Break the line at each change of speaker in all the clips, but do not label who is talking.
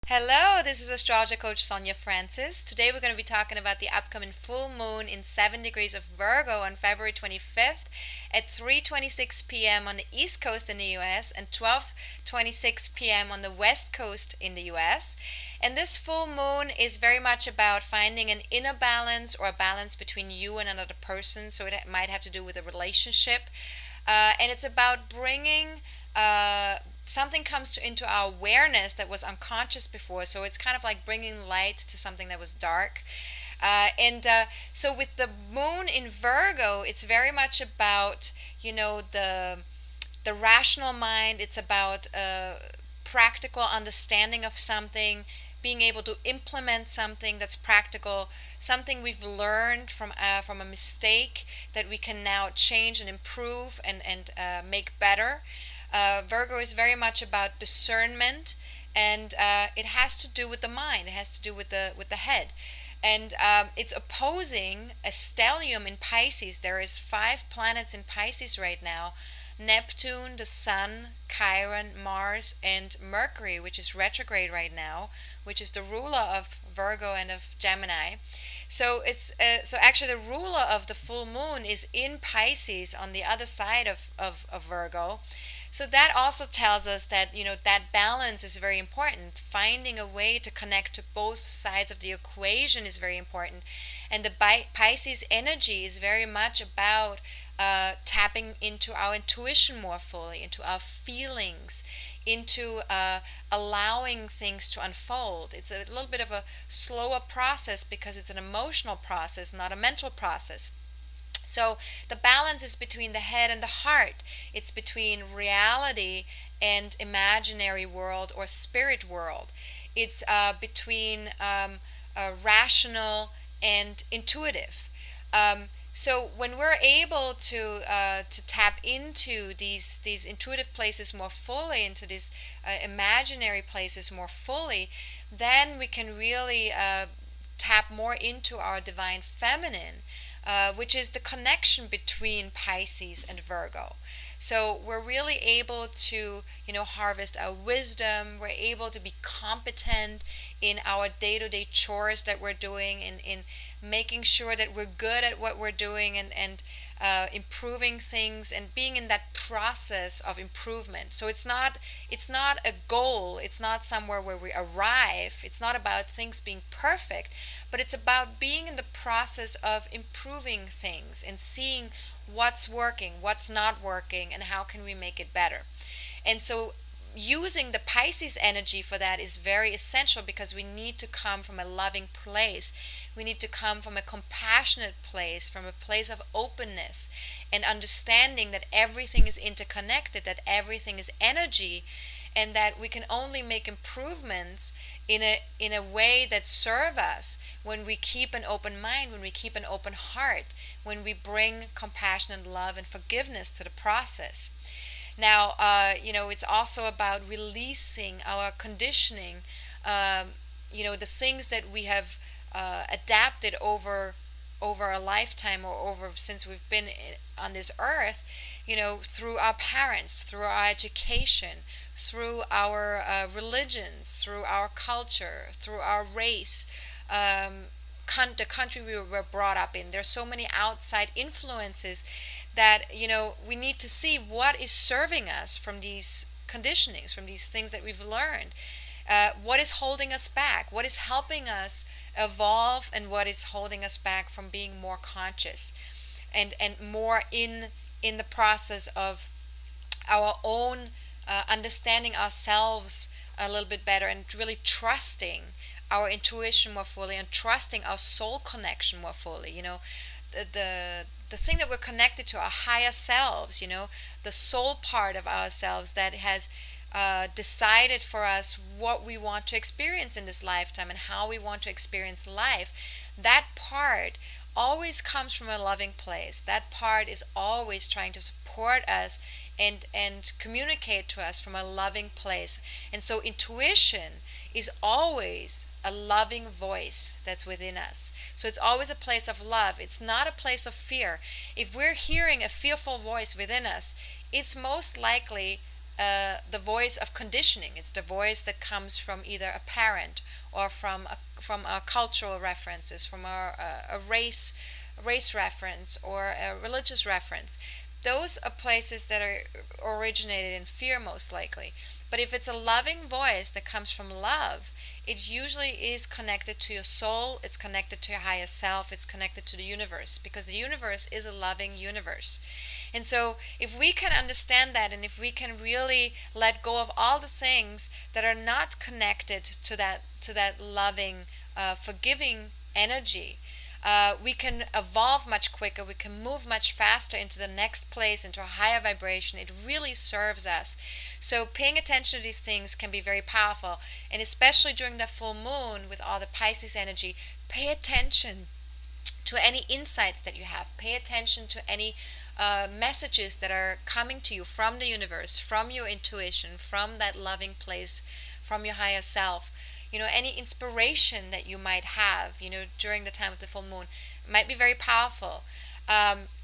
Hello, this is AstrologerCoach Sonja Francis. Today we're going to be talking about the upcoming full moon in 7 degrees of Virgo on February 25th at 3:26 p.m. on the East Coast in the US and 12:26 p.m. on the West Coast in the US. And this full moon is very much about finding an inner balance or a balance between you and another person. So it might have to do with a relationship. And it's about bringing something into our awareness that was unconscious before. So it's kind of like bringing light to something that was dark. So with the moon in Virgo, it's very much about, the rational mind. It's about practical understanding of something, being able to implement something that's practical, something we've learned from a mistake that we can now change and improve and make better. Virgo is very much about discernment, and it has to do with the mind. It has to do with the head, and it's opposing a stellium in Pisces. There is 5 planets in Pisces right now: Neptune, the Sun, Chiron, Mars, and Mercury, which is retrograde right now, which is the ruler of Virgo and of Gemini. So so actually the ruler of the full moon is in Pisces on the other side of Virgo. So that also tells us that that balance is very important. Finding a way to connect to both sides of the equation is very important, and the Pisces energy is very much about tapping into our intuition more fully, into our feelings, into allowing things to unfold. It's a little bit of a slower process because it's an emotional process, not a mental process. So the balance is between the head and the heart. It's between reality and imaginary world or spirit world. It's between rational and intuitive. So when we're able to tap into these intuitive places more fully, into these imaginary places more fully, then we can really tap more into our divine feminine, which is the connection between Pisces and Virgo. So we're really able to, harvest our wisdom. We're able to be competent in our day-to-day chores that we're doing, in making sure that we're good at what we're doing, and improving things and being in that process of improvement. So it's not a goal. It's not somewhere where we arrive. It's not about things being perfect, but it's about being in the process of improving things and seeing what's working, what's not working, and how can we make it better. And so using the Pisces energy for that is very essential, because we need to come from a loving place. We need to come from a compassionate place, from a place of openness and understanding that everything is interconnected, that everything is energy, and that we can only make improvements in a way that serve us when we keep an open mind, when we keep an open heart, when we bring compassion and love and forgiveness to the process. Now, it's also about releasing our conditioning, the things that we have adapted over a lifetime, or over since we've been on this earth, through our parents, through our education, through our religions, through our culture, through our race, the country we were brought up in. There's so many outside influences that we need to see what is serving us from these conditionings, from these things that we've learned. What is holding us back? What is helping us evolve, and what is holding us back from being more conscious and more in the process of our own understanding ourselves a little bit better, and really trusting our intuition more fully, and trusting our soul connection more fully. The thing that we're connected to, our higher selves, the soul part of ourselves that has decided for us what we want to experience in this lifetime and how we want to experience life. That part always comes from a loving place. That part is always trying to support us and communicate to us from a loving place. And so intuition is always a loving voice that's within us. So it's always a place of love. It's not a place of fear. If we're hearing a fearful voice within us, it's most likely the voice of conditioning. It's the voice that comes from either a parent or from our cultural references, from a race reference or a religious reference. Those are places that are originated in fear, most likely. But if it's a loving voice that comes from love, it usually is connected to your soul, it's connected to your higher self, it's connected to the universe, because the universe is a loving universe. And so if we can understand that, and if we can really let go of all the things that are not connected to that loving, forgiving energy, we can evolve much quicker, we can move much faster into the next place, into a higher vibration. It really serves us. So paying attention to these things can be very powerful. And especially during the full moon with all the Pisces energy, pay attention to any insights that you have. Pay attention to any messages that are coming to you from the universe, from your intuition, from that loving place, from your higher self. Any inspiration that you might have, during the time of the full moon might be very powerful.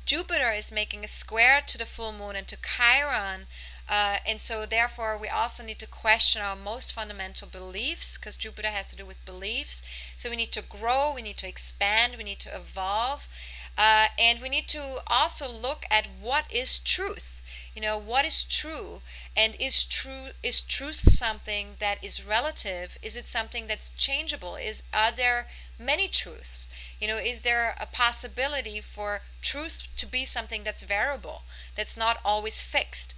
Jupiter is making a square to the full moon and to Chiron, and so therefore we also need to question our most fundamental beliefs, because Jupiter has to do with beliefs. So we need to grow, we need to expand, we need to evolve, and we need to also look at what is truth. What is true, and is truth something that is relative? Is it something that's changeable? Are there many truths? Is there a possibility for truth to be something that's variable, that's not always fixed?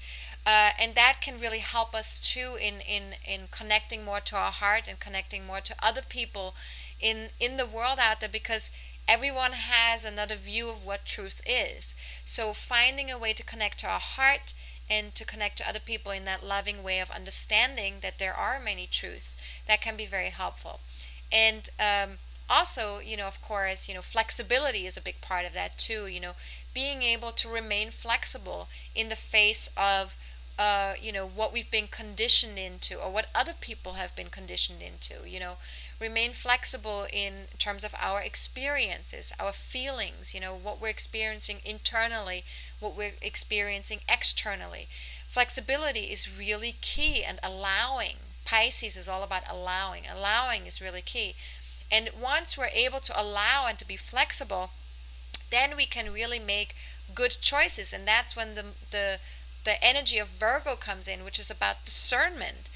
And that can really help us too in connecting more to our heart and connecting more to other people in the world out there, because everyone has another view of what truth is. So finding a way to connect to our heart and to connect to other people in that loving way of understanding that there are many truths, that can be very helpful. And also, of course, flexibility is a big part of that too. Being able to remain flexible in the face of what we've been conditioned into, or what other people have been conditioned into. Remain flexible in terms of our experiences, our feelings, what we're experiencing internally, what we're experiencing externally. Flexibility is really key, and allowing. Pisces is all about allowing. Allowing is really key. And once we're able to allow and to be flexible, then we can really make good choices. And that's when the energy of Virgo comes in, which is about discernment,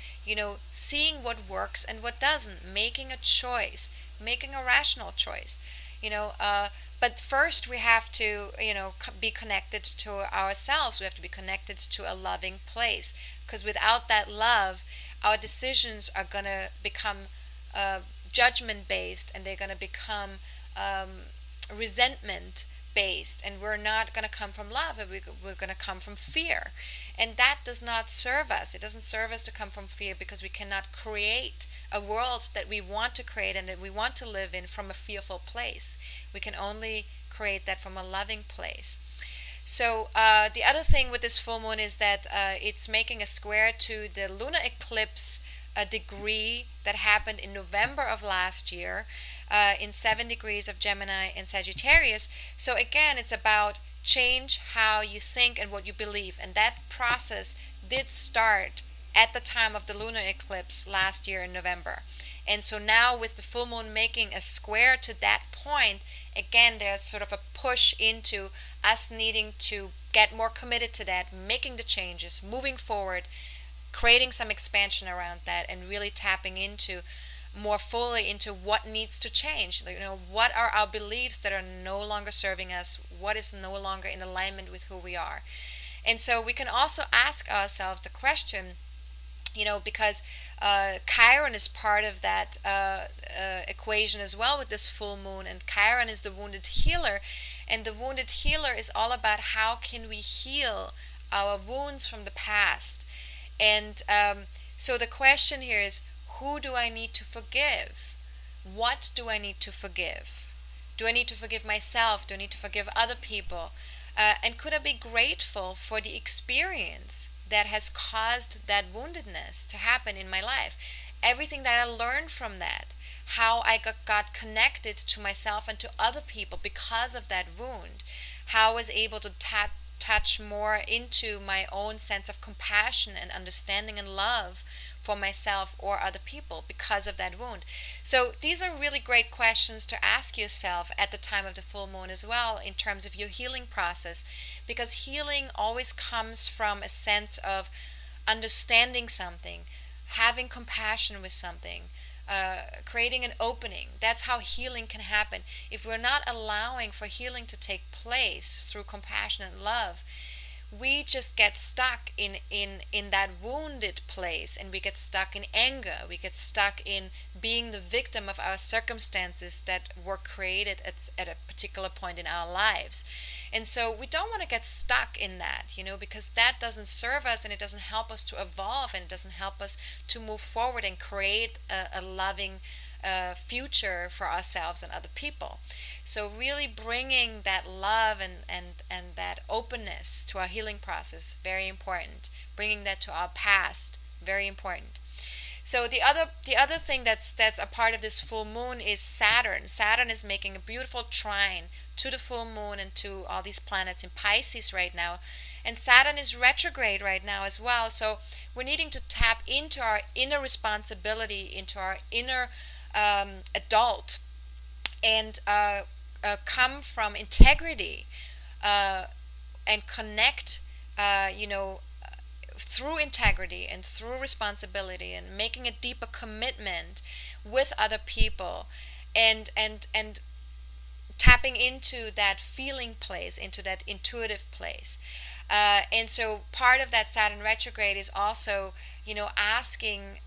seeing what works and what doesn't, making a choice, making a rational choice, but first we have to, be connected to ourselves. We have to be connected to a loving place, because without that love, our decisions are going to become judgment based, and they're going to become resentment based, and we're not going to come from love, we're going to come from fear, and that does not serve us. It doesn't serve us to come from fear, because we cannot create a world that we want to create and that we want to live in from a fearful place. We can only create that from a loving place. So the other thing with this full moon is that it's making a square to the lunar eclipse degree that happened in November of last year, in 7 degrees of Gemini and Sagittarius. So again, it's about change how you think and what you believe. And that process did start at the time of the lunar eclipse last year in November. And so now with the full moon making a square to that point, again, there's sort of a push into us needing to get more committed to that, making the changes, moving forward, creating some expansion around that, and really tapping into more fully into what needs to change. What are our beliefs that are no longer serving us? What is no longer in alignment with who we are? And so we can also ask ourselves the question, because Chiron is part of that equation as well with this full moon, and Chiron is the wounded healer, and the wounded healer is all about how can we heal our wounds from the past. And so the question here is, who do I need to forgive? What do I need to forgive? Do I need to forgive myself? Do I need to forgive other people? And could I be grateful for the experience that has caused that woundedness to happen in my life? Everything that I learned from that, how I got connected to myself and to other people because of that wound, how I was able to touch more into my own sense of compassion and understanding and love for myself or other people because of that wound. So these are really great questions to ask yourself at the time of the full moon as well, in terms of your healing process, because healing always comes from a sense of understanding something, having compassion with something, creating an opening. That's how healing can happen. If we're not allowing for healing to take place through compassion and love, we just get stuck in that wounded place, and we get stuck in anger. We get stuck in being the victim of our circumstances that were created at a particular point in our lives. And so we don't want to get stuck in that, because that doesn't serve us, and it doesn't help us to evolve, and it doesn't help us to move forward and create a loving future for ourselves and other people. So really bringing that love and that openness to our healing process, very important. Bringing that to our past, very important. So the other thing that's a part of this full moon is Saturn. Saturn is making a beautiful trine to the full moon and to all these planets in Pisces right now. And Saturn is retrograde right now as well. So we're needing to tap into our inner responsibility, into our inner adult, and come from integrity, and connect, through integrity and through responsibility, and making a deeper commitment with other people, and tapping into that feeling place, into that intuitive place. And so part of that Saturn retrograde is also, asking,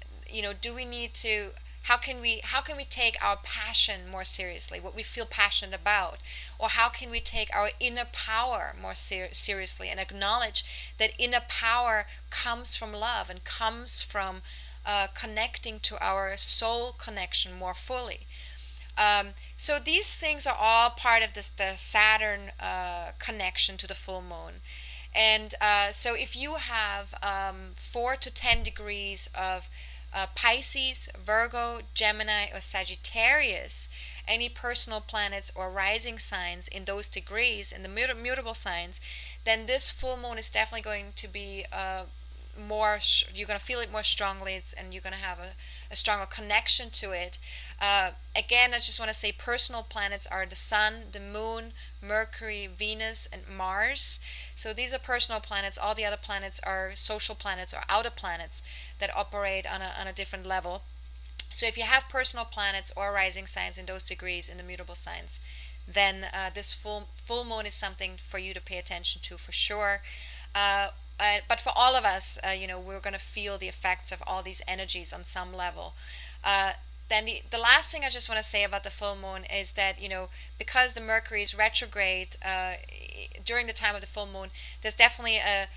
do we need to, how can we take our passion more seriously, what we feel passionate about? Or how can we take our inner power more seriously, and acknowledge that inner power comes from love and comes from connecting to our soul connection more fully. So these things are all part of the Saturn connection to the full moon. And so if you have 4 to 10 degrees of Pisces, Virgo, Gemini, or Sagittarius, any personal planets or rising signs in those degrees, in the mutable signs, then this full moon is definitely going to be you're going to feel it more strongly, and you're going to have a stronger connection to it. Again, I just want to say personal planets are the Sun, the Moon, Mercury, Venus, and Mars. So these are personal planets. All the other planets are social planets or outer planets that operate on a different level. So if you have personal planets or rising signs in those degrees in the mutable signs, then this full moon is something for you to pay attention to for sure. But for all of us, we're going to feel the effects of all these energies on some level. Then the last thing I just want to say about the full moon is that, because the Mercury is retrograde during the time of the full moon, there's definitely a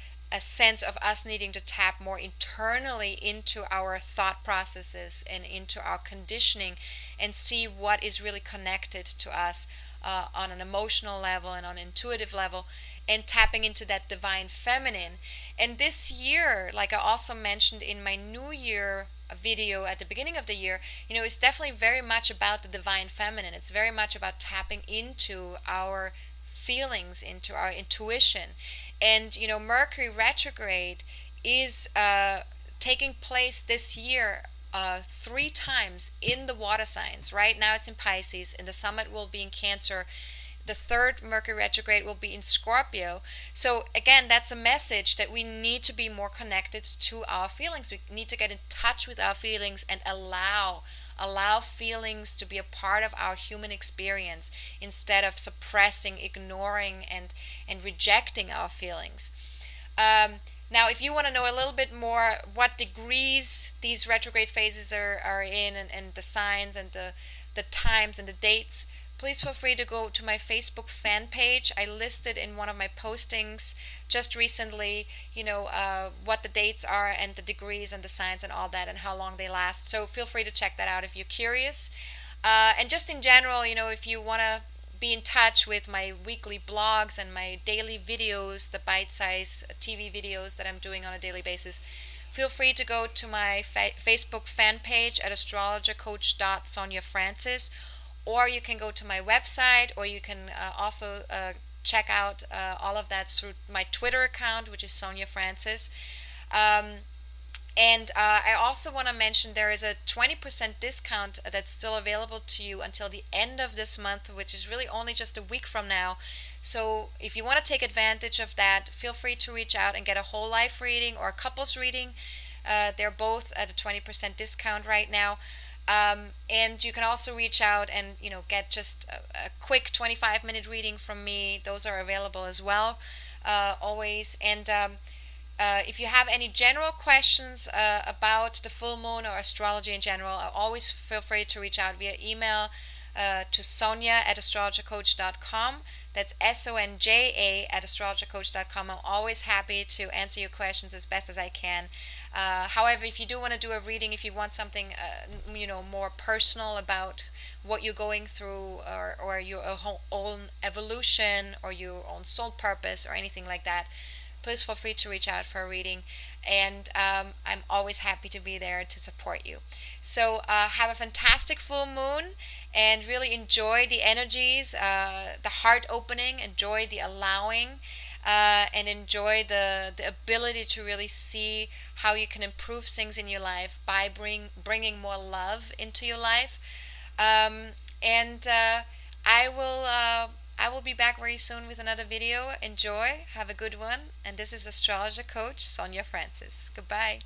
sense of us needing to tap more internally into our thought processes and into our conditioning, and see what is really connected to us on an emotional level and on an intuitive level, and tapping into that divine feminine. And this year, like I also mentioned in my New Year video at the beginning of the year, it's definitely very much about the divine feminine. It's very much about tapping into our feelings, into our intuition. And Mercury retrograde is taking place this year 3 times in the water signs. Right now it's in Pisces, and the summit will be in Cancer. The 3rd Mercury retrograde will be in Scorpio. So again, that's a message that we need to be more connected to our feelings. We need to get in touch with our feelings and allow feelings to be a part of our human experience, instead of suppressing, ignoring, and rejecting our feelings. Now, if you want to know a little bit more what degrees these retrograde phases are in, and the signs and the times and the dates, please feel free to go to my Facebook fan page. I listed in one of my postings just recently, what the dates are and the degrees and the signs and all that, and how long they last. So feel free to check that out if you're curious. And just in general, if you want to be in touch with my weekly blogs and my daily videos, the bite-size TV videos that I'm doing on a daily basis, feel free to go to my Facebook fan page at astrologercoach.sonjafrancis, or you can go to my website, or you can also check out all of that through my Twitter account, which is Sonja Francis. And I also want to mention there is a 20% discount that's still available to you until the end of this month, which is really only just a week from now. So if you want to take advantage of that, feel free to reach out and get a whole life reading or a couples reading. They're both at a 20% discount right now. And you can also reach out and get just a quick 25-minute reading from me. Those are available as well, always. And if you have any general questions about the full moon or astrology in general, always feel free to reach out via email to Sonja@AstrologerCoach.com. That's SONJA@AstrologerCoach.com. I'm always happy to answer your questions as best as I can. However, if you do want to do a reading, if you want something more personal about what you're going through, or your own evolution or your own soul purpose or anything like that, please feel free to reach out for a reading, and I'm always happy to be there to support you. So have a fantastic full moon, and really enjoy the energies, the heart opening, enjoy the allowing, and enjoy the ability to really see how you can improve things in your life by bringing more love into your life. And I will be back very soon with another video. Enjoy, have a good one, and this is Astrologer Coach Sonja Francis. Goodbye.